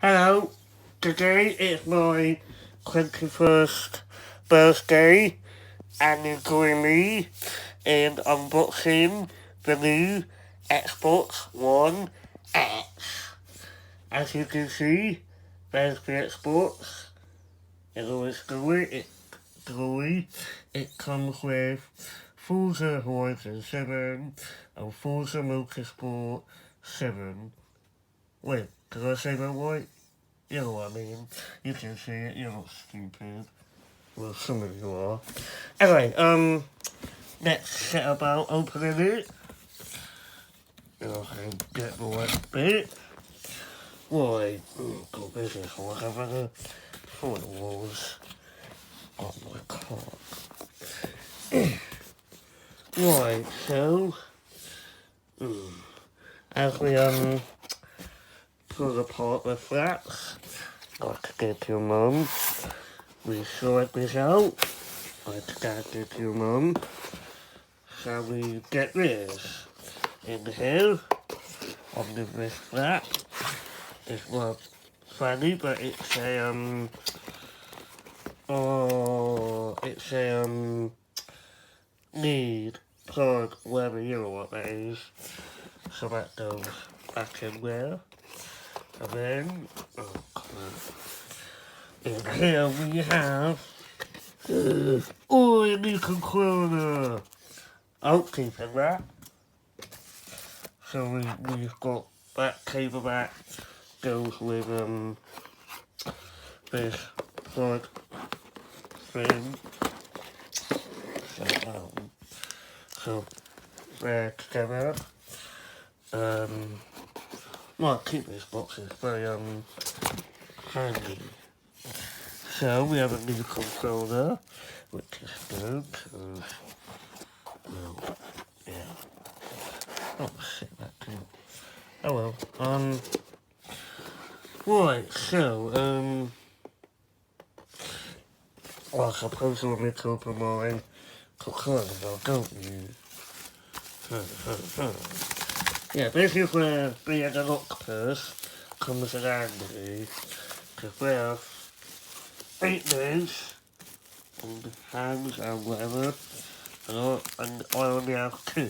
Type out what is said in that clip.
Hello, today is my 21st birthday and you're joining me in unboxing the new Xbox One X. As you can see, there's the Xbox. It's always glowy. It comes with Forza Horizon 7 and Forza Motorsport 7. Wait, did I say that right? You know what I mean. You can see it, you're not stupid. Well, some of you are. Anyway, let's set about opening it. Okay, get the right bit. Right, got business. I'll have a thought it was on my card. Right, so, as we, pull apart the flaps, like I did to your mum, we sort this out, like Dad did to your mum. So we get this in here, under this flap. It's not funny, but it's a, need, plug, whatever, you know what that is. So that goes back in there. And then, in here we have, a new controller. I'll keep it that. So we've got that cable that goes with this plug thing. So they're together. Might keep this box, it's very handy. So we have a new controller, which is good, because, well, yeah. Oh shit, that too. Oh well, right, so, well, I suppose you want me to open my controller, don't you? Yeah, this is where being an octopus comes in handy, because we have 8 days and hands and whatever, and I only have 2.